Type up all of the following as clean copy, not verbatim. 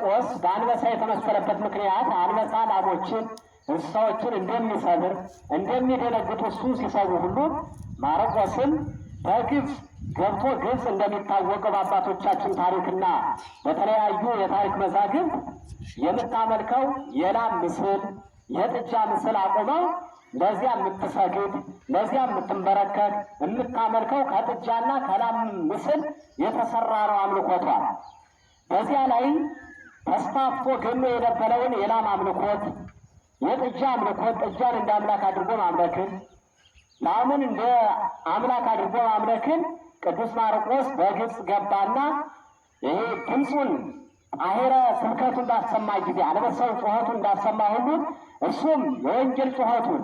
ማርቆስ በአንበሳ የተመሰለበት ምክንያት አንበሳ ላሞችን እንስሳዎችን እንደሚሰብር እንደሚደነግጡ እሱ ሲሰቡ ሁሉ ማርቆስም በግብፅ ገብቶ ግብፅ እንደሚታወቀው በአባቶቻችን ታሪክና በተለያዩ የታሪክ መዛግብት የምታመልከው የላም ምስል የጥጃ ምስል አቁመው ለዚያ የምትሰግድ ለዚያ የምትንበረከክ የምታመልከው ከጥጃና ከላም ምስል የተሰራ ነው አምልኮቷ። በዚያ ላይ ተስፋፍቶ ገኖ የነበረውን የላም አምልኮት፣ የጥጃ አምልኮት፣ ጥጃን እንደ አምላክ አድርጎ ማምለክን፣ ላምን እንደ አምላክ አድርጎ ማምለክን ቅዱስ ማርቆስ በግብፅ ገባና ይሄ ድምፁን አሄረ ስብከቱን እንዳሰማ ጊዜ አንበሳው ጩኸቱን እንዳሰማ ሁሉ እሱም የወንጌል ጩኸቱን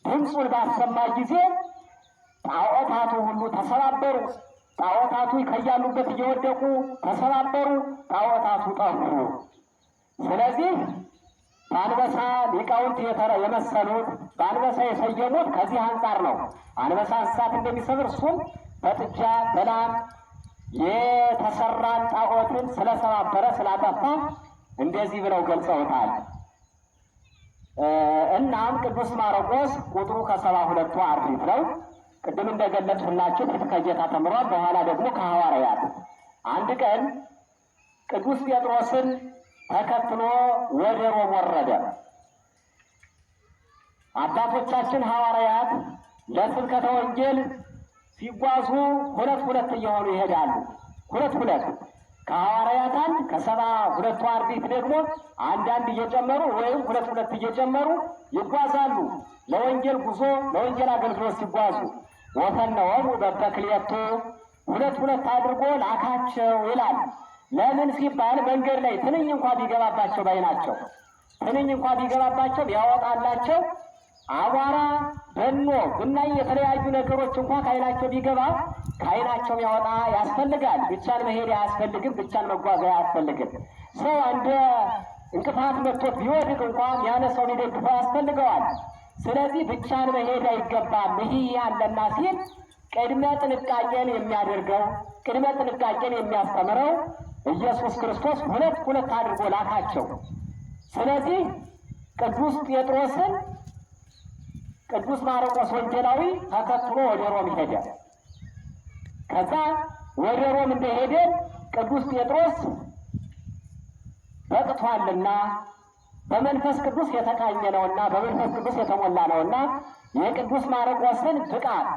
ድምፁን ባሰማ ጊዜ ጣዖታቱ ሁሉ ተሰባበሩ። ጣዖታቱ ከያሉበት እየወደቁ ተሰባበሩ። ጣዖታቱ ጠፉ። ስለዚህ በአንበሳ ሊቃውንት የመሰሉት በአንበሳ የሰየሙት ከዚህ አንጻር ነው። አንበሳ እንስሳት እንደሚሰብር እሱም በጥጃ በላም የተሰራን ጣዖትን ስለሰባበረ ስላጠፋ እንደዚህ ብለው ገልጸውታል። እናም ቅዱስ ማርቆስ ቁጥሩ ከ72ቱ አርድእት ነው። ቅድም እንደገለጽሁላችሁ ፊት ከጌታ ተምሯል፣ በኋላ ደግሞ ከሐዋርያት። አንድ ቀን ቅዱስ ጴጥሮስን ተከትሎ ወደ ሮም ወረደ። አባቶቻችን ሐዋርያት ለስብከተ ወንጌል ሲጓዙ ሁለት ሁለት እየሆኑ ይሄዳሉ። ሁለት ከሐዋርያት አንድ ከ72ቱ አርድእት ደግሞ አንዳንድ እየጨመሩ ወይም ሁለት እየጨመሩ ይጓዛሉ። ለወንጌል ጉዞ ለወንጌል አገልግሎት ሲጓዙ ወፈነወሙ በበክልኤቱ ሁለት አድርጎ ላካቸው ይላል። ለምን ሲባል መንገድ ላይ ትንኝ እንኳ ቢገባባቸው ባይናቸው ትንኝ እንኳ ቢገባባቸው ቢያወጣላቸው አቧራ በኖ ብናኝ የተለያዩ ነገሮች እንኳ ከዓይናቸው ቢገባ ከዓይናቸው ያወጣ ያስፈልጋል። ብቻን መሄድ አያስፈልግም። ብቻን መጓዝ አያስፈልግም። ሰው እንደ እንቅፋት መጥቶት ቢወድቅ እንኳ ያነሰው ሊደግፈው ያስፈልገዋል። ስለዚህ ብቻን መሄድ አይገባም። ይህ ያለና ሲል ቅድመ ጥንቃቄን የሚያደርገው ቅድመ ጥንቃቄን የሚያስተምረው ኢየሱስ ክርስቶስ ሁለት አድርጎ ላካቸው። ስለዚህ ቅዱስ ጴጥሮስን ቅዱስ ማርቆስ ወንጌላዊ ተከትሎ ወደ ሮም ሄደ። ከዛ ወደ ሮም እንደሄደ ቅዱስ ጴጥሮስ በቅቷልና በመንፈስ ቅዱስ የተቃኘ ነውና በመንፈስ ቅዱስ የተሞላ ነውና የቅዱስ ማርቆስን ብቃት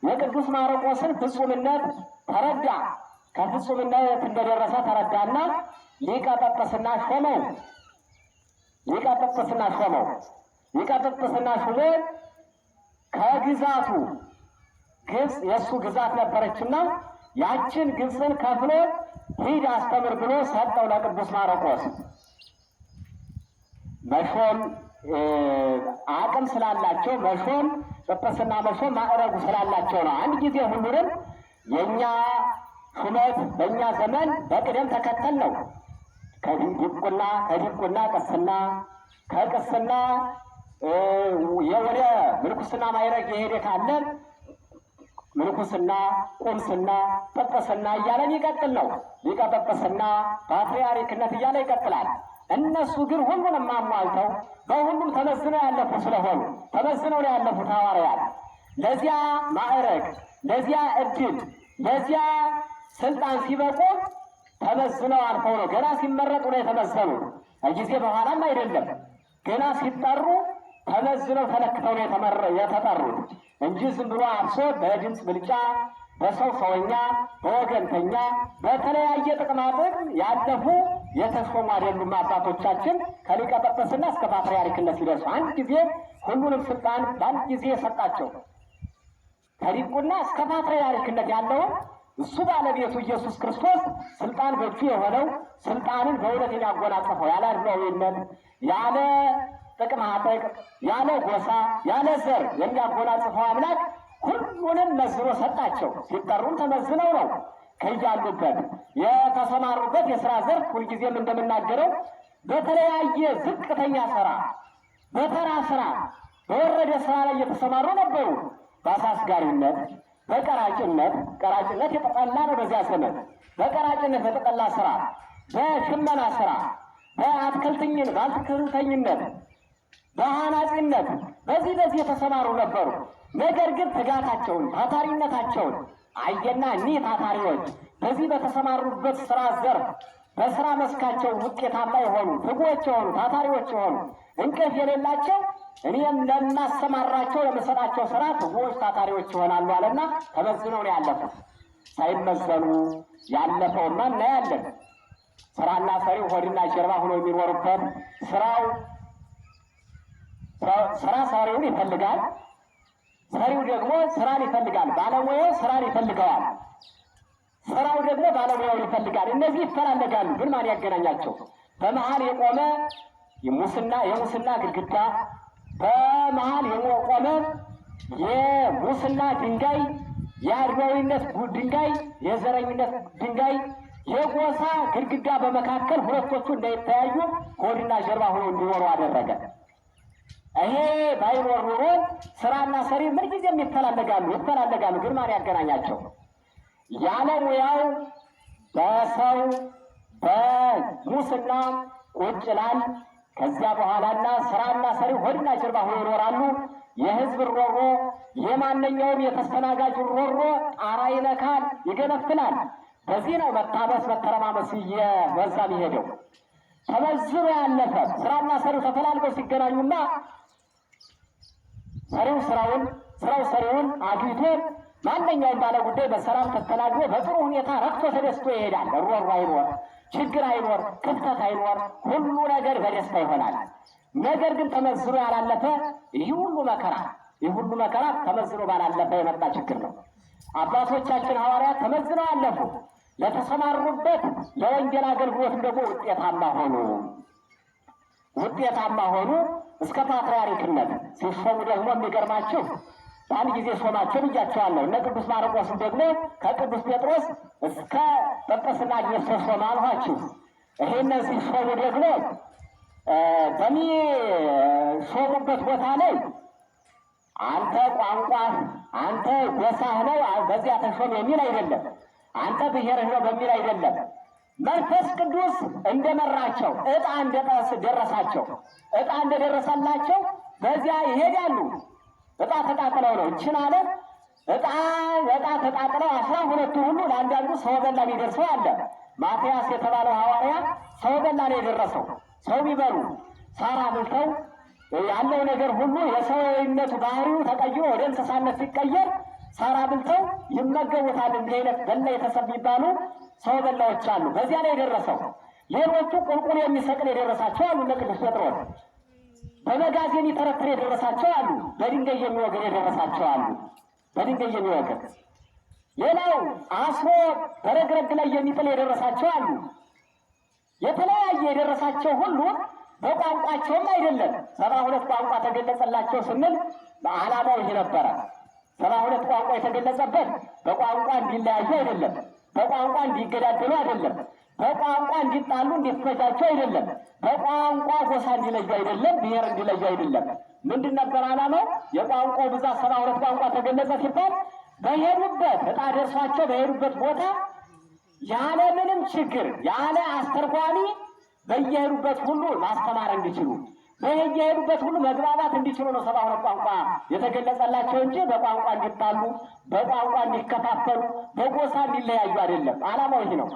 የቅዱስ ማርቆስን ፍጹምነት ተረዳ። ከፍጹምነት እንደደረሰ ተረዳና ሊቀ ጵጵስና ሾመው። ሊቀ ጵጵስና ሾመ። ከግዛቱ ግብፅ የእሱ ግዛት ነበረችና ያችን ግብፅን ከፍሎ ሂድ አስተምር ብሎ ሰጠው ለቅዱስ ማርቆስ። መሾም አቅም ስላላቸው መሾም ጵጵስና መሾም ማዕረጉ ስላላቸው ነው። አንድ ጊዜ ሁሉንም የእኛ ሹመት በእኛ ዘመን በቅደም ተከተል ነው። ከዲቁና ቅስና፣ ከቅስና ወደ ምንኩስና ማዕረግ የሄደ ካለ ምንኩስና፣ ቁምስና፣ ጵጵስና እያለን ይቀጥል ነው። ሊቀ ጵጵስና፣ ፓትርያርክነት እያለ ይቀጥላል። እነሱ ግን ሁሉንም አሟልተው በሁሉም ተመዝነው ያለፉ ስለሆኑ ተመዝነው ነው ያለፉት ሐዋርያት። ለዚያ ማዕረግ፣ ለዚያ እድል፣ ለዚያ ስልጣን ሲበቁ ተመዝነው አልፈው ነው። ገና ሲመረጡ ነው የተመዘኑ። ከጊዜ በኋላም አይደለም። ገና ሲጠሩ ተመዝነው ተለክተው ነው የተጠሩት እንጂ ዝም ብሎ አብሶ በድምፅ ብልጫ በሰው ሰውኛ በወገንተኛ በተለያየ ጥቅማጥቅም ያለፉ የተሾሙ አይደሉም። አባቶቻችን ከሊቀ ጵጵስና እስከ ፓትርያርክነት ሲደርሱ አንድ ጊዜ ሁሉንም ስልጣን በአንድ ጊዜ የሰጣቸው ከዲቁና እስከ ፓትርያርክነት ያለውን እሱ ባለቤቱ ኢየሱስ ክርስቶስ ስልጣን በእጁ የሆነው ስልጣንን በእውነት የሚያጎናጽፈው ያለ አድሏዊነት ያለ ጥቅማጥቅም ያለ ጎሳ ያለ ዘር የሚያጎናጽፈው አምላክ ሁሉንም መዝኖ ሰጣቸው። ሲጠሩም ተመዝነው ነው ከያሉበት የተሰማሩበት የሥራ ዘርፍ። ሁልጊዜም እንደምናገረው በተለያየ ዝቅተኛ ስራ፣ በተራ ስራ፣ በወረደ ስራ ላይ የተሰማሩ ነበሩ። በአሳስጋሪነት፣ በቀራጭነት፣ ቀራጭነት የተጠላ ነው በዚያ ዘመን። በቀራጭነት በተጠላ ስራ በሽመና ስራ፣ በአትክልተኝነት፣ በአናጺነት በዚህ የተሰማሩ ነበሩ። ነገር ግን ትጋታቸውን ታታሪነታቸውን አየና እኒህ ታታሪዎች በዚህ በተሰማሩበት ስራ ዘርፍ በስራ መስካቸው ውጤታማ የሆኑ ትጉዎች የሆኑ ታታሪዎች የሆኑ እንቅልፍ የሌላቸው እኔም ለማሰማራቸው ለመሰጣቸው ስራ ትጉዎች ታታሪዎች ይሆናሉ አለና ተመዝነው ነው ያለፉት። ሳይመዘኑ ያለፈውማ እናያለን። ስራና ሰሪው ሆድና ጀርባ ሆኖ የሚኖሩበት ስራ ሰሪውን ይፈልጋል፣ ሰሪው ደግሞ ስራን ይፈልጋል። ባለሙያው ስራን ይፈልገዋል፣ ስራው ደግሞ ባለሙያውን ይፈልጋል። እነዚህ ይፈላለጋሉ። ግን ማን ያገናኛቸው? በመሀል የቆመ የሙስና ግድግዳ፣ በመሀል የቆመ የሙስና ድንጋይ፣ የአድሏዊነት ድንጋይ፣ የዘረኝነት ድንጋይ፣ የጎሳ ግድግዳ በመካከል ሁለቶቹ እንዳይተያዩ ሆድና ጀርባ ሆነው እንዲኖሩ አደረገ። ይሄ ባይኖር ኑሮ ስራና ሰሪ ምንጊዜም ይፈላለጋሉ። ግን ማን ያገናኛቸው? ያለ ሙያው በሰው በሙስና ቁጭ ይላል። ከዚያ በኋላና ስራና ሰሪ ሆድና ጀርባ ሆነው ይኖራሉ። የህዝብ ሮሮ፣ የማንኛውም የተስተናጋጅ ሮሮ ጣራ ይነካል፣ ይገነፍላል። በዚህ ነው መታበስ መተረማመስ እየበዛ የሚሄደው። ተመዝኖ ያለፈ ስራና ሰሪው ተፈላልገው ሲገናኙና ሰሪው ስራው ሰሪውን አግኝቶ ማንኛውም ባለ ጉዳይ በሰላም ተስተናግዶ በጥሩ ሁኔታ ረክቶ ተደስቶ ይሄዳል። ሮሮ አይኖር፣ ችግር አይኖር፣ ክፍተት አይኖር፣ ሁሉ ነገር በደስታ ይሆናል። ነገር ግን ተመዝኖ ያላለፈ ይህ ሁሉ መከራ ተመዝኖ ባላለፈ የመጣ ችግር ነው። አባቶቻችን ሐዋርያት ተመዝነው አለፉ። ለተሰማሩበት ለወንጌል አገልግሎትም ደግሞ ውጤታማ ሆኑ። እስከ ፓትርያርክነት ሲሾሙ ደግሞ የሚገርማችሁ በአንድ ጊዜ ሾማቸው ብያቸዋለሁ። እነ ቅዱስ ማርቆስም ደግሞ ከቅዱስ ጴጥሮስ እስከ ጵጵስና ድረስ ተሾመ አልኋችሁ። ይሄንን ሲሾሙ ደግሞ በሚሾሙበት ቦታ ላይ አንተ ቋንቋህ አንተ ጎሳህ ነው በዚያ ተሾም የሚል አይደለም። አንተ ብሔርህ ነው በሚል አይደለም። መንፈስ ቅዱስ እንደመራቸው ዕጣ እንደደረሰላቸው በዚያ ይሄዳሉ። ዕጣ ተጣጥለው ነው ይችን ዓለም ዕጣ ተጣጥለው 12 ሁሉ ለአንዳንዱ ሰው በላ የሚደርሰው አለ። ማትያስ የተባለው ሐዋርያ ሰው በላ ነው የደረሰው። ሰው ቢበሉ ሳራ ብልተው ያለው ነገር ሁሉ የሰውነቱ ባህሪው ተቀይሮ ወደ እንስሳነት ሲቀየር ሳራ ብልተው ይመገቡታል። እንዲህ አይነት በላ የተሰብ የሚባሉ ሰው በላዎች አሉ። በዚያ ላይ የደረሰው ሌሎቹ ቁልቁል የሚሰቅል የደረሳቸው አሉ። ለቅዱስ ጴጥሮስ በመጋዝ የሚተረትር የደረሳቸው አሉ። በድንጋይ የሚወግር የደረሳቸው አሉ። በድንጋይ የሚወግር ሌላው አስሮ በረግረግ ላይ የሚጥል የደረሳቸው አሉ። የተለያየ የደረሳቸው ሁሉ በቋንቋቸውም አይደለም። 72 ቋንቋ ተገለጸላቸው ስንል በዓላማው ይህ ነበረ። 72 ቋንቋ የተገለጸበት በቋንቋ እንዲለያዩ አይደለም፣ በቋንቋ እንዲገዳደሉ አይደለም፣ በቋንቋ እንዲጣሉ እንዲፈጃቸው አይደለም፣ በቋንቋ ጎሳ እንዲለዩ አይደለም፣ ብሔር እንዲለዩ አይደለም። ምንድን ነበር ዓላማው? የቋንቋው ብዛት 72 ቋንቋ ተገለጸ ሲባል በሄዱበት ዕጣ ደርሷቸው በሄዱበት ቦታ ያለ ምንም ችግር ያለ አስተርጓሚ በየሄዱበት ሁሉ ማስተማር እንዲችሉ በየሄዱበት ሁሉ መግባባት እንዲችሉ ነው 72 ቋንቋ የተገለጸላቸው እንጂ በቋንቋ እንዲጣሉ፣ በቋንቋ እንዲከፋፈሉ፣ በጎሳ እንዲለያዩ አይደለም። ዓላማው ይህ ነው።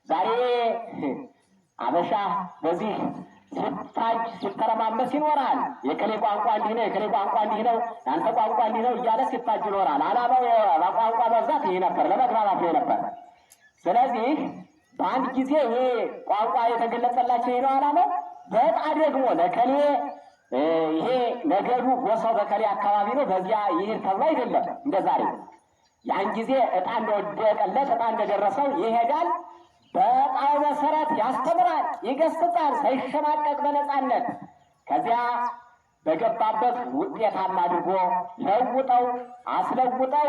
ዛሬ አበሻ በዚህ ሲታጅ ሲተረማመስ ይኖራል። የከሌ ቋንቋ እንዲህ ነው፣ የከሌ ቋንቋ እንዲህ ነው፣ ያንተ ቋንቋ እንዲህ ነው እያለ ሲታጅ ይኖራል። ዓላማው በቋንቋ መብዛት ይሄ ነበር፣ ለመግባባት ነው ነበር። ስለዚህ በአንድ ጊዜ ይሄ ቋንቋ የተገለጸላቸው ይሄ ነው ዓላማው። በዕጣ ደግሞ ለከሌ ይሄ ነገዱ ጎሳው በከሌ አካባቢ ነው በዚያ ይሄድ ተብሎ አይደለም። እንደ ዛሬ ያን ጊዜ ዕጣ እንደወደቀለት ዕጣ እንደደረሰው ይሄዳል። በዕጣው መሰረት ያስተምራል፣ ይገስጻል፣ ሳይሸማቀቅ በነፃነት። ከዚያ በገባበት ውጤታማ አድርጎ ለውጠው አስለውጠው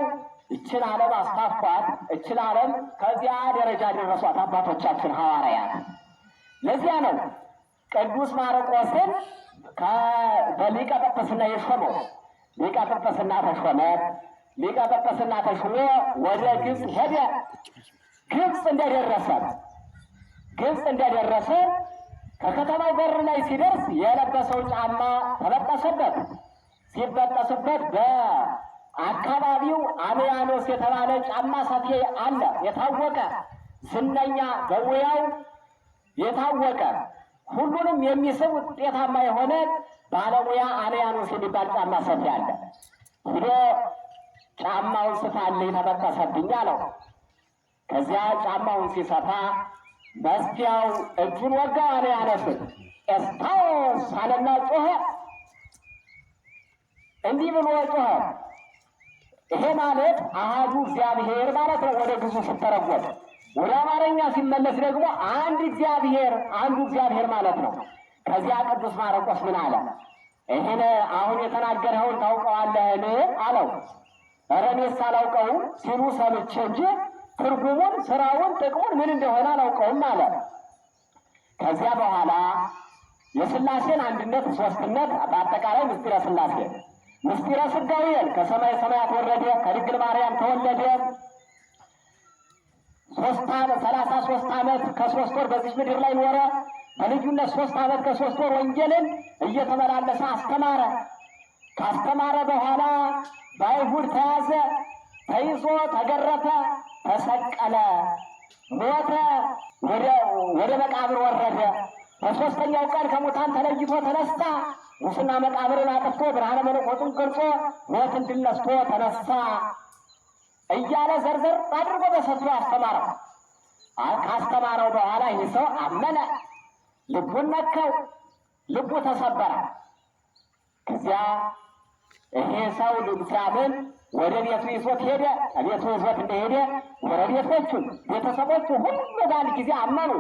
እችን ዓለም አስፋፏት። እችን ዓለም ከዚያ ደረጃ ደረሷት አባቶቻችን ሐዋርያት። ለዚያ ነው ቅዱስ ማርቆስን በሊቀ ጵጵስና የሾመው። ሊቀ ጵጵስና ተሾመ። ሊቀ ጵጵስና ተሾሞ ወደ ግብፅ ሄደ። ግብፅ እንደደረሰ ግብፅ እንደደረሰ ከከተማው በር ላይ ሲደርስ የለበሰው ጫማ ተበጠሰበት። ሲበጠስበት በአካባቢው አብያኖስ የተባለ ጫማ ሰፊ አለ፣ የታወቀ ዝነኛ፣ በሙያው የታወቀ ሁሉንም የሚስብ ውጤታማ የሆነ ባለሙያ አብያኖስ የሚባል ጫማ ሰፊ አለ። ሂዶ ጫማውን ስፋልኝ ተበጠሰብኝ አለው። ከዚያ ጫማውን ሲሰፋ መስፊያው እጁን ወጋው። አብያኖስን ኤስታዎስ አለና ጮኸ። እንዲህ ብሎ ጮኸ። ይሄ ማለት አሃዱ እግዚአብሔር ማለት ነው ወደ ግዙ ሲተረጎም። ወደ አማርኛ ሲመለስ ደግሞ አንድ እግዚአብሔር፣ አንዱ እግዚአብሔር ማለት ነው። ከዚያ ቅዱስ ማርቆስ ምን አለ? ይህን አሁን የተናገርኸውን ታውቀዋለህን አለው። ኧረ እኔስ አላውቀውም ሲሉ ሰምቼ እንጂ ትርጉሙን፣ ስራውን፣ ጥቅሙን ምን እንደሆነ አላውቀውም አለ። ከዚያ በኋላ የሥላሴን አንድነት፣ ሦስትነት፣ በአጠቃላይ ምስጢረ ሥላሴ ምስጢረ ሥጋዌን ከሰማይ ሰማያት ወረደ፣ ከድንግል ማርያም ተወለደ። 33 ዓመት ከ3 ወር በዚህ ምድር ላይ ኖረ። በልዩነት 3 ዓመት ከ3 ወር ወንጌልን እየተመላለሰ አስተማረ። ካስተማረ በኋላ በአይሁድ ተያዘ። ተይዞ ተገረፈ፣ ተሰቀለ፣ ሞተ፣ ወደ መቃብር ወረደ። በሦስተኛው ቀን ከሙታን ተለይቶ ተነሳ። ሙስና መቃብርን አጥፍቶ ብርሃነ መለኮቱን ገልጾ ሞትን ድል ነስቶ ተነሳ እያለ ዘርዘር አድርጎ በሰፊው አስተማረው። ካስተማረው በኋላ ይህ ሰው አመነ። ልቡን ነካው፣ ልቡ ተሰበረ። ከዚያ ይሄ ሰው ሲያምን ወደ ቤቱ ይዞት ሄደ። ቤቱ ይዞት እንደሄደ ጎረቤቶቹን፣ ቤተሰቦቹ ሁሉ በአንድ ጊዜ አመኑ፣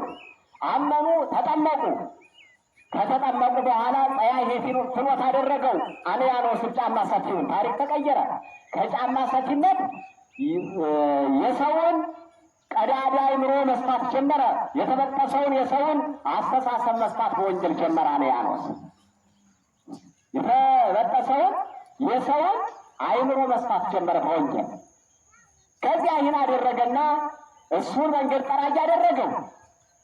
ተጠመቁ። ከተጠመቁ በኋላ ጸያሄ ፍኖት አደረገው። አንያኖስ ጫማ ሰፊውን ታሪክ ተቀየረ። ከጫማ ሰፊነት የሰውን ቀዳዳ አእምሮ መስፋት ጀመረ። የተበጠሰውን የሰውን አስተሳሰብ መስፋት በወንጌል ጀመረ። አንያኖስ የተበጠሰውን የሰውን አእምሮ መስፋት ጀመረ በወንጌል። ከዚያ ይህን አደረገና እሱን መንገድ ጠራጊ አደረገው።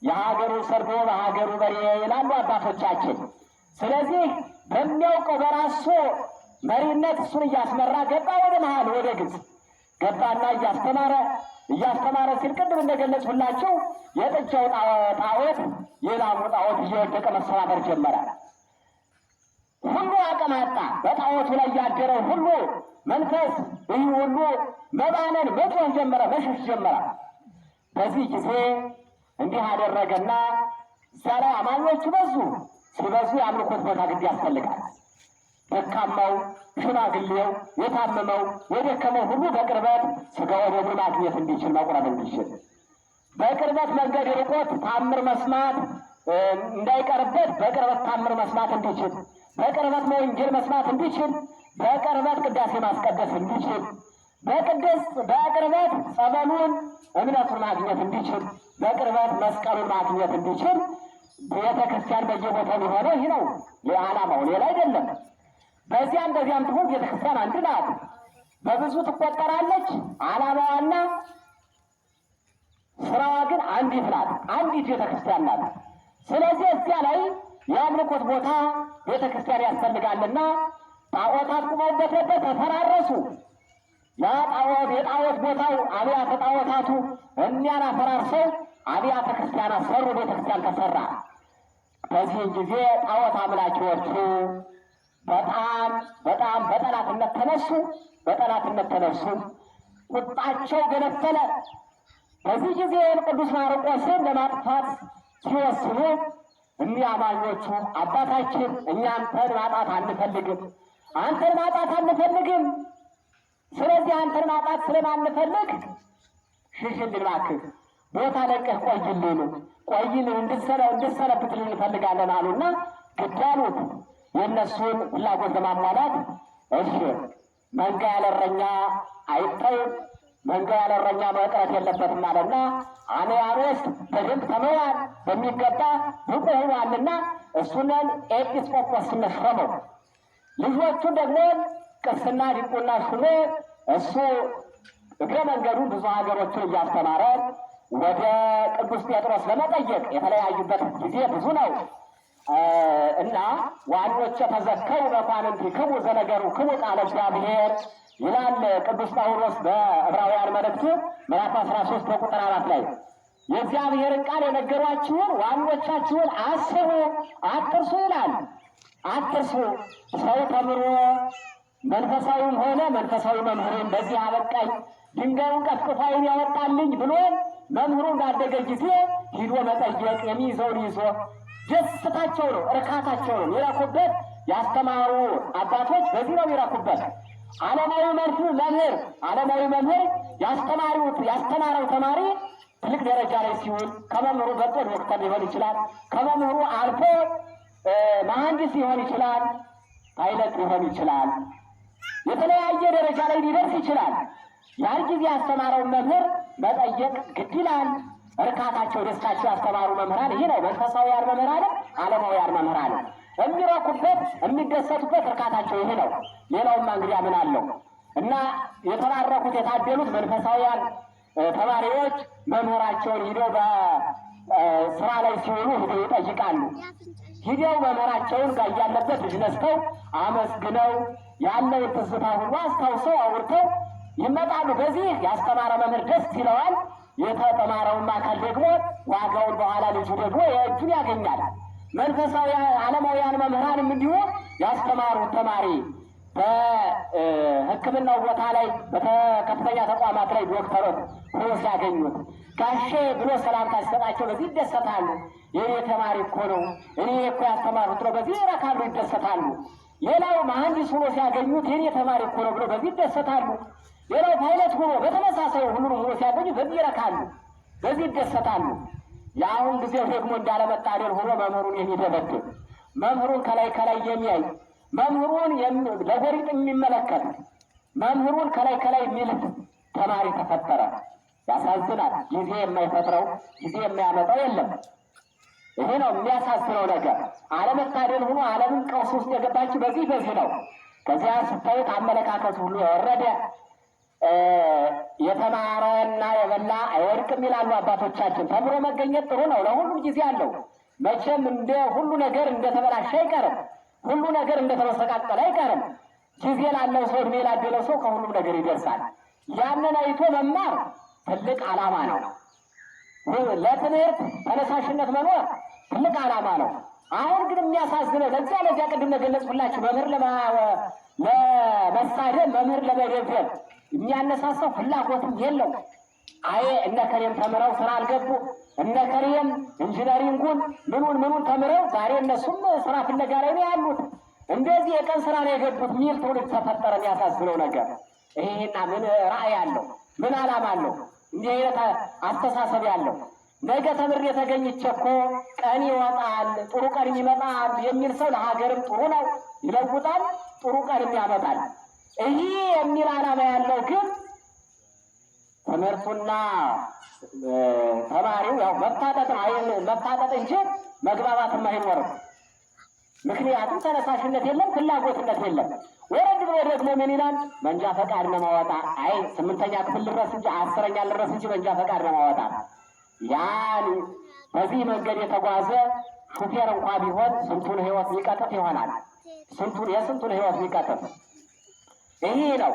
የሀገሩ ሰርዶ በሀገሩ በሬ ይላሉ አባቶቻችን። ስለዚህ በሚያውቀው በራሱ መሪነት እሱን እያስመራ ገባ ወደ መሃል ወደ ግብፅ ገባና እያስተማረ ሲል ቅድም እንደገለጽሁላችሁ የጥጃው ጣዖት የላሙ ጣዖት እየወደቀ መሰባበር ጀመረ። ሁሉ አቅም አጣ። በጣዖቱ ላይ ያደረው ሁሉ መንፈስ ይህ ሁሉ መባነን መጮህ ጀመረ፣ መሸሽ ጀመረ። በዚህ ጊዜ እንዲህ አደረገና እዚያ ላይ አማኞቹ በዙ። ሲበዙ የአምልኮት ቦታ ግድ ያስፈልጋል። ደካማው፣ ሽማግሌው፣ የታመመው፣ የደከመው ሁሉ በቅርበት ሥጋ ወደሙን ማግኘት እንዲችል መቁረብ እንዲችል በቅርበት መንገድ ርቆት ታምር መስማት እንዳይቀርበት በቅርበት ታምር መስማት እንዲችል በቅርበት ወንጌል መስማት እንዲችል በቅርበት ቅዳሴ ማስቀደስ እንዲችል በቅርበት ጸበሉን እምነቱን ማግኘት እንዲችል በቅርበት መስቀሉን ማግኘት እንዲችል ቤተ ክርስቲያን በየቦታው የሆነው ይህ ነው ዓላማው፣ ሌላ አይደለም። በዚያም ትሁን ቤተ ክርስቲያን አንድ ናት። በብዙ ትቆጠራለች። ዓላማዋና ስራዋ ግን አንዲት ናት። አንዲት ቤተ ክርስቲያን ናት። ስለዚህ እዚያ ላይ የአምልኮት ቦታ ቤተ ክርስቲያን ያስፈልጋልና ጣዖታት ቁመውበት ነበር፣ ተፈራረሱ። የጣዖት ቦታው አብያተ ጣዖታቱ እኒያን አፈራርሰው አብያተ ክርስቲያናት ሰሩ። ቤተ ክርስቲያን ተሰራ። በዚህ ጊዜ ጣዖት አምላኪዎቹ በጣም በጠላትነት ተነሱ። ቁጣቸው ገነፈለ። በዚህ ጊዜ ቅዱስ ማርቆስን ለማጥፋት ሲወስኑ እኒህ አማኞቹ አባታችን እኛ አንተን ማጣት አንፈልግም። ስለዚህ አንተን ማጣት ስለማንፈልግ ሽሽልን እባክህ፣ ቦታ ለቀህ ቆይልን እንድሰነብትልን እንፈልጋለን አሉና ግድ አሉት። የእነሱን ፍላጎት ለማሟላት እሺ መንጋ ያለረኛ አይተውም፣ መንጋ ያለረኛ መቅረት የለበትም አለና አንያኖስ በደንብ ተመዋል፣ በሚገባ ብቁ ሆኗልና እሱንን ኤጲስቆጶስነት ሾመው። ልጆቹን ደግሞ ቅስና ዲቁና ሹሞ እሱ እግረ መንገዱ ብዙ ሀገሮችን እያስተማረ ወደ ቅዱስ ጴጥሮስ ለመጠየቅ የተለያዩበት ጊዜ ብዙ ነው እና ዋኖች ተዘከሩ መኳንንቲክሙ ዘነገሩክሙ ቃለ እግዚአብሔር ይላል ቅዱስ ጳውሎስ በዕብራውያን መልእክቱ ምዕራፍ 13 በቁጥር 4 ላይ የእግዚአብሔርን ቃል የነገሯችሁን ዋኖቻችሁን አስቡ አትርሱ ይላል። አትርሱ። ሰው ተምሮ መንፈሳዊም ሆነ መንፈሳዊ መምህሩን በዚህ አበቃኝ ድንጋዩን ቀጥቅጦ ዓይን ያወጣልኝ ብሎ መምህሩ ባደገ ጊዜ ሂዶ መጠየቅ የሚይዘውን ይዞ ደስታቸው ነው፣ እርካታቸው ነው የሚረኩበት። ያስተማሩ አባቶች በዚህ ነው የሚረኩበት። ዓለማዊ መምህር ያስተማረው ተማሪ ትልቅ ደረጃ ላይ ሲውል ከመምህሩ በልጦ ዶክተር ሊሆን ይችላል። ከመምህሩ አልፎ መሐንዲስ ሊሆን ይችላል፣ ፓይለት ሊሆን ይችላል። የተለያየ ደረጃ ላይ ሊደርስ ይችላል። ያን ጊዜ ያስተማረውን መምህር መጠየቅ ግድ ይላል። እርካታቸው፣ ደስታቸው ያስተማሩ መምህራን ይህ ነው። መንፈሳዊያን መምህራንም ዓለማውያን መምህራንም የሚረኩበት የሚደሰቱበት እርካታቸው ይህ ነው። ሌላውማ እንግዲያ ምን አለው እና የተባረኩት የታደሉት መንፈሳዊያን ተማሪዎች መምህራቸውን ሂደው በስራ ላይ ሲሆኑ ሂደው ይጠይቃሉ። ሂደው መምህራቸውን ጋር ያለበት ልጅ ነስተው አመስግነው ያለውን ትዝታ ሁሉ አስታውሰው አውርተው ይመጣሉ። በዚህ ያስተማረ መምህር ደስ ይለዋል። የተማረውን አካል ደግሞ ዋጋውን በኋላ ልጁ ደግሞ የእጁን ያገኛል። መንፈሳዊ ዓለማውያን መምህራንም እንዲሁ ያስተማሩት ተማሪ በሕክምናው ቦታ ላይ በከፍተኛ ተቋማት ላይ ዶክተሮች ሆኖ ሲያገኙት ጋሼ ብሎ ሰላምታ ሲሰጣቸው በዚህ ይደሰታሉ። የኔ ተማሪ እኮ ነው፣ እኔ እኮ ያስተማሩት ነው፣ በዚህ ይረካሉ፣ ይደሰታሉ። ሌላው መሐንዲስ ሆኖ ሲያገኙት የኔ ተማሪ እኮ ነው ብሎ በዚህ ይደሰታሉ። ሌላው ፓይለት ሆኖ በተመሳሳይ ሁሉንም ሆኖ ሲያገኙ በዚህ ይረካሉ፣ በዚህ ይደሰታሉ። የአሁን ጊዜው ደግሞ እንዳለመታደል ሆኖ መምህሩን የሚደበድብ መምህሩን ከላይ የሚያይ መምህሩን ለጎሪጥ የሚመለከት መምህሩን ከላይ የሚልት ተማሪ ተፈጠረ። ያሳዝናል። ጊዜ የማይፈጥረው ጊዜ የማያመጣው የለም። ይሄ ነው የሚያሳዝነው ነገር። አለመታደል ሆኖ ዓለምን ቀውስ ውስጥ የገባችው በዚህ ነው። ከዚያ ስታዩት አመለካከቱ ሁሉ የወረደ የተማረና የበላ አይወድቅም ይላሉ አባቶቻችን። ተምሮ መገኘት ጥሩ ነው፣ ለሁሉም ጊዜ አለው። መቼም እንደ ሁሉ ነገር እንደተበላሸ አይቀርም፣ ሁሉ ነገር እንደተመሰቃቀለ አይቀርም። ጊዜ ላለው ሰው፣ እድሜ ላደለው ሰው ከሁሉም ነገር ይደርሳል። ያንን አይቶ መማር ትልቅ ዓላማ ነው። ለትምህርት ተነሳሽነት መኖር ትልቅ ዓላማ ነው። አሁን ግን የሚያሳዝነው ለዚያ ቅድም ነገለጽኩላችሁ መምህር ለመሳደብ መምህር ለመደብደብ የሚያነሳሳው ፍላጎትም የለው። አይ እነ ከሬም ተምረው ስራ አልገቡ፣ እነ ከሬም ኢንጂነሪንጉን ምኑን ተምረው ዛሬ እነሱም ስራ ፍለጋ ላይ ነው ያሉት፣ እንደዚህ የቀን ስራ ነው የገቡት ሚል ትውልድ ተፈጠረ። የሚያሳዝነው ነገር ይሄና ምን ራዕይ አለው? ምን ዓላማ አለው? እንዲህ አይነት አስተሳሰብ ያለው ነገ ተምሬ የተገኘች እኮ ቀን ይወጣል፣ ጥሩ ቀን ይመጣል የሚል ሰው ለሀገርም ጥሩ ነው፣ ይለውጣል፣ ጥሩ ቀንም ያመጣል። ይህ የሚል ዓላማ ያለው ግን ትምህርቱና ተማሪው ያው መፋጠጥ እንጂ መግባባትም አይኖርም። ምክንያቱም ተነሳሽነት የለም፣ ፍላጎትነት የለም። ወረድ ብሎ ደግሞ ምን ይላል? መንጃ ፈቃድ ነው ማወጣ። አይ 8ኛ ክፍል ልድረስ እንጂ 10ኛ ልድረስ እንጂ መንጃ ፈቃድ ነው ማወጣ። ያን በዚህ መንገድ የተጓዘ ሹፌር እንኳ ቢሆን ስንቱን ሕይወት ሊቀጥፍ ይሆናል። የስንቱን ሕይወት ሊቀጥፍ ይሄ ነው።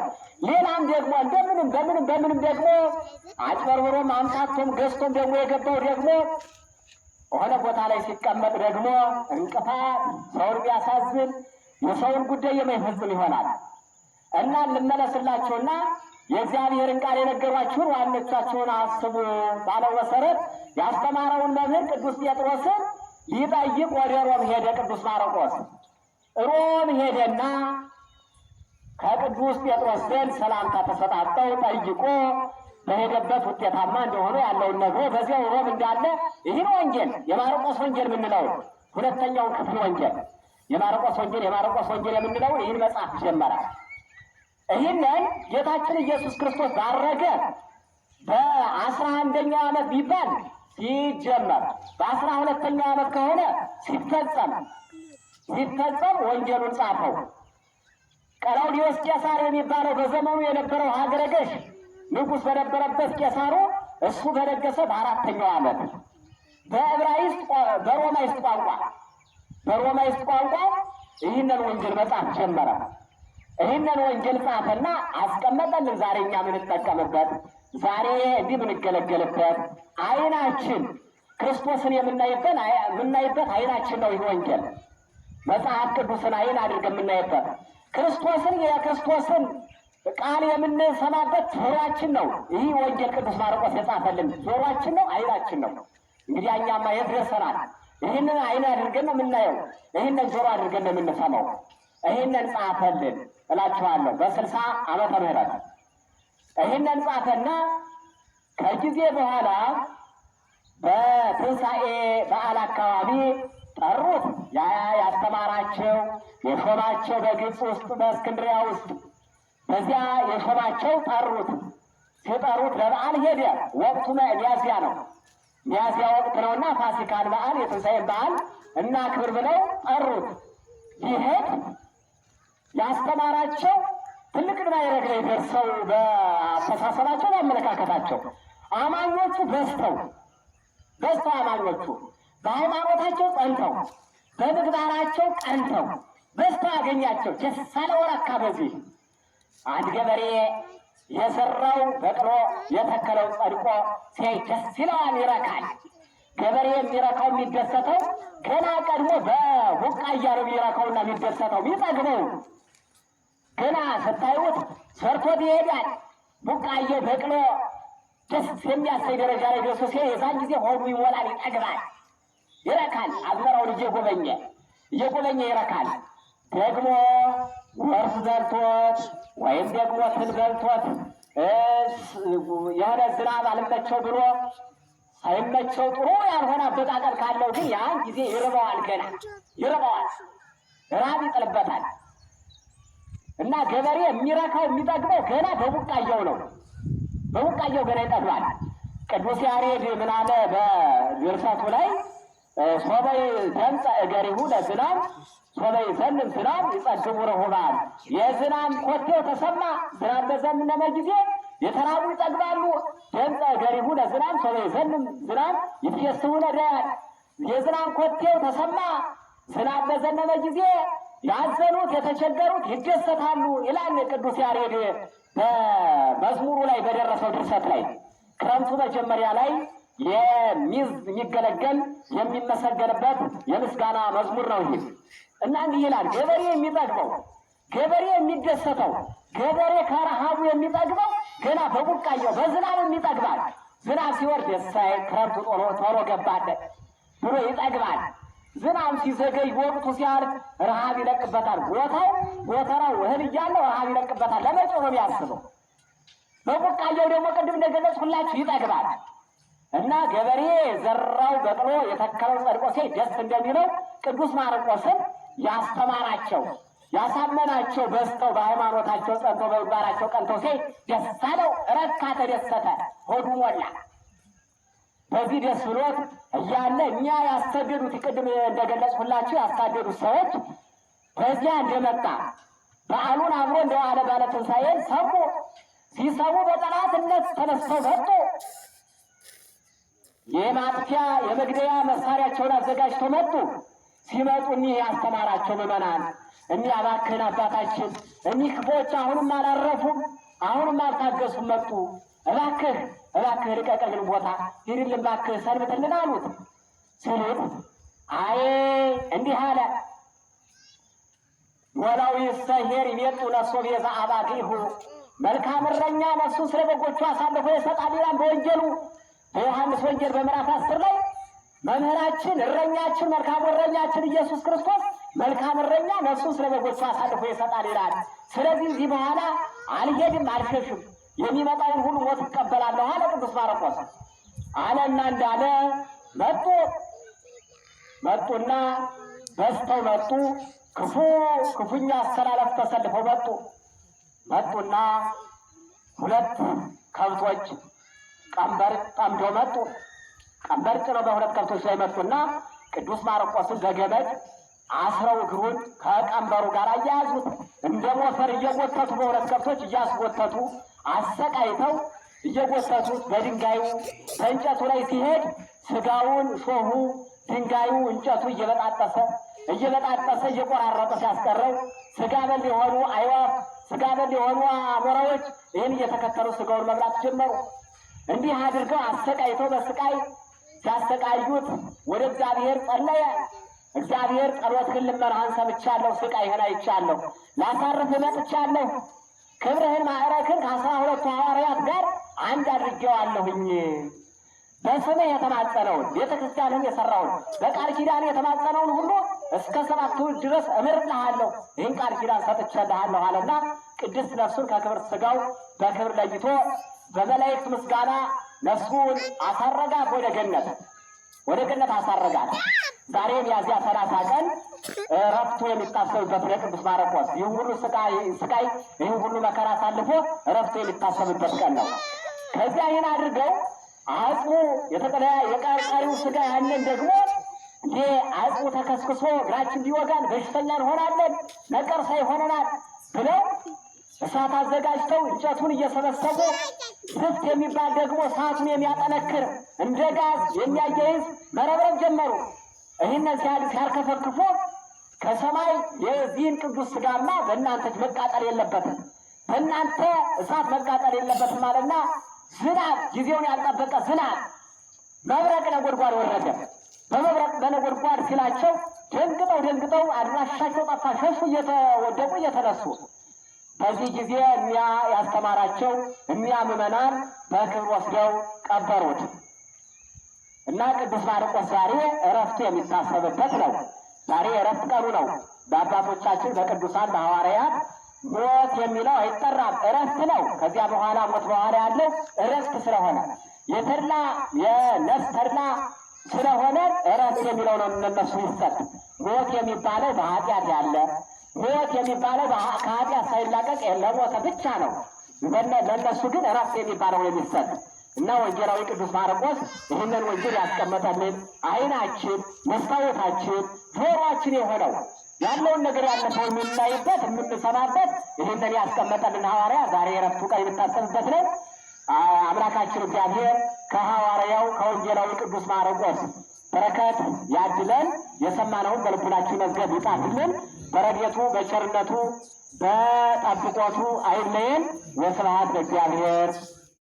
ሌላም ደግሞ በምንም ደግሞ አጭበርብሮም አምታቶም ገዝቶም ደግሞ የገባው ደግሞ ሆነ ቦታ ላይ ሲቀመጥ ደግሞ እንቅፋት፣ ሰውን ቢያሳዝን የሰውን ጉዳይ የማይፈጽም ይሆናል እና ልመለስላችሁና የእግዚአብሔርን ቃል የነገሯችሁን ዋኖቻችሁን አስቡ ባለው መሰረት ያስተማረውን መምህር ቅዱስ ጴጥሮስን ሊጠይቅ ወደ ሮም ሄደ። ቅዱስ ማርቆስ ሮም ሄደና ከቅዱስ ጴጥሮስ ዘንድ ሰላምታ ተሰጣጠው ጠይቆ በሄደበት ውጤታማ እንደሆነ ያለውን ነግሮ በዚያው ሮም እንዳለ ይህን ወንጌል የማርቆስ ወንጌል የምንለው ሁለተኛውን ክፍል ወንጌል የማርቆስ ወንጌል የምንለውን ይህን መጽሐፍ ጀመረ። ይህንን ጌታችን ኢየሱስ ክርስቶስ ባረገ በ11ኛው ዓመት ቢባል ሲጀመር በ12ኛው ዓመት ከሆነ ሲፈጸም ወንጌሉን ጻፈው። ቀላውዲዮስ ቄሳር የሚባለው በዘመኑ የነበረው ሀገረ ገዥ ንጉሥ በነበረበት ቄሳሩ እሱ በነገሰ በ4ኛው ዓመት በሮማይስጥ ቋንቋ ይህንን ወንጌል መጻፍ ጀመረ። ይህንን ወንጌል ጻፈና አስቀመጠልን። ዛሬ እኛ የምንጠቀምበት ዛሬ እንዲህ የምንገለገልበት አይናችን ክርስቶስን የምናይበት አይናችን ነው። ይህ ወንጌል መጽሐፍ ቅዱስን አይን አድርገን የምናይበት የክርስቶስን ቃል የምንሰማበት ጆሮአችን ነው። ይህ ወንጌል ቅዱስ ማርቆስ የጻፈልን ጆሮአችን ነው፣ አይናችን ነው። እንግዲህ እኛማ የት ደርሰናል? ይህንን አይን አድርገን ነው የምናየው፣ ይህንን ጆሮ አድርገን ነው የምንሰማው። ይህንን ጻፈልን እላችኋለሁ በ60 ዓመተ ምህረት ይህንን ጻፈና ከጊዜ በኋላ በትንሣኤ በዓል አካባቢ ጠሩት። ያስተማራቸው የሾማቸው በግብፅ ውስጥ በእስክንድሪያ ውስጥ በዚያ የሾማቸው ጠሩት። ሲጠሩት ለበዓል ሄደ። ወቅቱ ሚያዝያ ነው። ሚያዝያ ወቅት ነውና ፋሲካን በዓል የትንሣኤን በዓል እና ክብር ብለው ጠሩት። ይሄድ ያስተማራቸው ትልቅ ማዕረግ ላይ ደርሰው በአስተሳሰባቸው በአመለካከታቸው አማኞቹ በዝተው አማኞቹ በሃይማኖታቸው ጸንተው በምግባራቸው ቀንተው በዝተው አገኛቸው። ደስ አለው ረካ። በዚህ አንድ ገበሬ የዘራው በቅሎ የተከለው ጸድቆ ሲያይ ደስ ይለዋል፣ ይረካል። ገበሬ የሚረካው የሚደሰተው ገና ቀድሞ በቡቃያ ነው የሚረካውና የሚደሰተው የሚጠግበው ገና ስታዩት ሰርቶት ይሄዳል። ቡቃየው በቅሎ ደስ የሚያሳይ ደረጃ ላይ ደርሶ ሲያይ የዛን ጊዜ ሆዱ ይሞላል፣ ይጠግባል፣ ይረካል። አዝመራውን እየጎበኘ ይረካል። ደግሞ ወርፍ በልቶት ወይም ደግሞ ትል በልቶት የሆነ ዝናብ አልመቸው ብሎ ሳይመቸው ጥሩ ያልሆነ አበቃቀል ካለው ግን ያን ጊዜ ይርበዋል፣ ገና ይርበዋል፣ ራብ ይጥልበታል። እና ገበሬ የሚረካው የሚጠግበው ገና በቡቃያው ነው። በቡቃያው ገና ይጠግባል። ቅዱስ ያሬድ ምን አለ በድርሰቱ ላይ ሶበይ ደምፀ እገሪሁ ለዝናብ ሶበይ ዘንም ዝናብ ይጸግቡ ረሁባን። የዝናብ ኮቴው ተሰማ፣ ዝናብ በዘነበ ጊዜ የተራቡ ይጠግባሉ። ደምፀ እገሪሁ ለዝናብ ሶበይ ዘንም ዝናብ ይትፌስሑ ነዳያን። የዝናብ ኮቴው ተሰማ፣ ዝናብ በዘነበ ጊዜ ያዘኑት የተቸገሩት ይደሰታሉ ይላል ቅዱስ ያሬድ በመዝሙሩ ላይ በደረሰው ድርሰት ላይ። ክረምቱ መጀመሪያ ላይ የሚገለገል የሚመሰገንበት የምስጋና መዝሙር ነው ይህ። እና እንዲህ ይላል፣ ገበሬ የሚጠግበው ገበሬ የሚደሰተው ገበሬ ከረሃቡ የሚጠግበው ገና በቡቃያው በዝናብ የሚጠግባል። ዝናብ ሲወርድ የሳይ ክረምቱ ቶሎ ገባለት ብሎ ይጠግባል። ዝናብ ሲዘገይ ወቅቱ ሲያልፍ ረሃብ ይለቅበታል። ጎተራው እህል እያለው ረሃብ ይለቅበታል። ለመጪው ነው የሚያስበው። በቡቃያው ደግሞ ቅድም እንደገለጽኩላችሁ ይጠግባል። እና ገበሬ ዘራው በቅሎ የተከለው ጸድቆ ሲያይ ደስ እንደሚለው ቅዱስ ማርቆስም ያስተማራቸው ያሳመናቸው በዝተው በሃይማኖታቸው ጸንተው በምግባራቸው ቀንተው ሲያይ ደስ አለው፣ ረካ፣ ተደሰተ፣ ሆዱ ሞላ። በዚህ ደስ ብሎት እያለ እኛ ያስተደዱት ቅድም እንደገለጽሁላችሁ ያስተደዱት ሰዎች በዚያ እንደመጣ በዓሉን አብሮ እንደዋለ ባለ ትንሣኤን ሰሙ። ሲሰሙ በጠላትነት ተነስተው መጡ። የማጥፊያ የመግደያ መሳሪያቸውን አዘጋጅተው መጡ። ሲመጡ እኒህ ያስተማራቸው ምዕመናን እኒህ እባክህን አባታችን እኒህ ክፎች አሁንም አላረፉም፣ አሁንም አልታገሱም። መጡ። እባክህ ልቀቅልን ቦታ ሂድልን እባክህ ሰንብትልን አሉት። ሲሉት አይ እንዲህ አለ፣ ወላዊ ሰሄር ይሜጡ ነፍሶ ቤዛ አባግሁ። መልካም እረኛ ነፍሱን ስለ በጎቹ አሳልፎ ይሰጣል ይላል በወንጌሉ በዮሐንስ ወንጌል በምዕራፍ 10 ላይ መምህራችን እረኛችን መልካም እረኛችን ኢየሱስ ክርስቶስ መልካም እረኛ ነፍሱን ስለ በጎቹ አሳልፎ ይሰጣል ይላል። ስለዚህ እዚህ በኋላ አልሄድም፣ አልሸሽም፣ የሚመጣውን ሁሉ ሞት እቀበላለሁ አለ ቅዱስ ማርቆስ አለና እንዳለ መጡና በዝተው መጡ። ክፉኛ አሰላለፍ ተሰልፈው መጡና 2 ከብቶች ቀንበር ጠምደው መጡ። ቀንበር ጭነው በ2 ከብቶች ላይ መጡና ቅዱስ ማርቆስን በገመድ አስረው እግሩን ከቀንበሩ ጋር አያያዙት። እንደ ሞፈር እየጎተቱ በ2 ከብቶች እያስጎተቱ አሰቃይተው እየጎተቱት በድንጋዩ በእንጨቱ ላይ ሲሄድ ስጋውን ሾሁ ድንጋዩ እንጨቱ እየበጣጠሰ እየቆራረጠ ሲያስቀረው ስጋ በል የሆኑ አይዋፍ ስጋ በል የሆኑ አሞራዎች ይህን እየተከተሉ ስጋውን መብላት ጀመሩ። እንዲህ አድርገው አሰቃይተው በስቃይ ሲያሰቃዩት ወደ እግዚአብሔር ጸለየ። እግዚአብሔር ጸሎትህን ልመናህን ሰምቻለሁ፣ ስቃይህን አይቻለሁ፣ ላሳርፍህ መጥቻለሁ። ክብርህን ማዕረግህን ከ12 ሐዋርያት ጋር አንድ አድርጌዋለሁኝ። በስምህ የተማጸነውን ቤተ ክርስቲያንን የሠራውን በቃል ኪዳን የተማጸነውን ሁሉ እስከ 7 ትውልድ ድረስ እምርልሃለሁ፣ ይህን ቃል ኪዳን ሰጥቼልሃለሁ አለና ቅድስት ነፍሱን ከክብር ሥጋው በክብር ለይቶ በመላእክት ምስጋና ነፍሱን አሳረጋት፣ ወደ ገነት አሳረጋት። ዛሬ ሚያዝያ 30 ቀን እረፍቱ የሚታሰብበት ለቅዱስ ማርቆስ ይህን ሁሉ ስቃይ ይህን ሁሉ መከራ አሳልፎ እረፍቱ የሚታሰብበት ቀን ነው። ከዚያ ይህን አድርገው አጽሙ የቀሪው ስጋ ያንን ደግሞ አጽሙ ተከስክሶ እግራችን ቢወጋን በሽተኛ እንሆናለን፣ ነቀርሳ ይሆነናል ብለው እሳት አዘጋጅተው እንጨቱን እየሰበሰቡ ዝፍት የሚባል ደግሞ እሳቱን የሚያጠነክር እንደ ጋዝ የሚያያይዝ መረብረብ ጀመሩ። ይህንን ሲያርከፈክፉ ከሰማይ የዚህን ቅዱስ ስጋማ በእናንተ መቃጠል የለበትም፣ በእናንተ እሳት መቃጠል የለበትም አለና ዝናብ ጊዜውን ያልጠበቀ ዝናብ መብረቅ ነጎድጓድ ወረደ። በመብረቅ በነጎድጓድ ሲላቸው ደንግጠው አድራሻቸው ጠፋ፣ ሸሹ፣ እየተወደቁ እየተነሱ። በዚህ ጊዜ ያስተማራቸው ምዕመናን በክብር ወስደው ቀበሩት እና ቅዱስ ማርቆስ ዛሬ እረፍቱ የሚታሰብበት ነው። ዛሬ እረፍት ቀኑ ነው። በአባቶቻችን በቅዱሳን በሐዋርያት ሞት የሚለው አይጠራም፣ እረፍት ነው። ከዚያ በኋላ ሞት በኋላ ያለው እረፍት ስለሆነ የተድላ የነፍስ ተድላ ስለሆነ እረፍት የሚለው ነው እነሱ ይሰጥ። ሞት የሚባለው በኃጢአት ያለ ሞት የሚባለው ከኃጢአት ሳይላቀቅ ለሞተ ብቻ ነው። ለእነሱ ግን እረፍት የሚባለው የሚሰጥ እና ወንጌላዊ ቅዱስ ማርቆስ ይህንን ወንጌል ያስቀመጠልን ዓይናችን መስታወታችን ጆሮአችን የሆነው ያለውን ነገር ያለፈው የምናይበት የምንሰማበት ይህንን ያስቀመጠልን ሐዋርያ ዛሬ እረፍቱ ቀን የሚታሰብበት ነው። አምላካችን እግዚአብሔር ከሐዋርያው ከወንጌላዊ ቅዱስ ማርቆስ በረከት ያድለን። የሰማነውን በልቡናችን መዝገብ ይጻፍልን። በረድኤቱ በቸርነቱ በጠብቆቱ አይለየን። ወስብሐት ለእግዚአብሔር።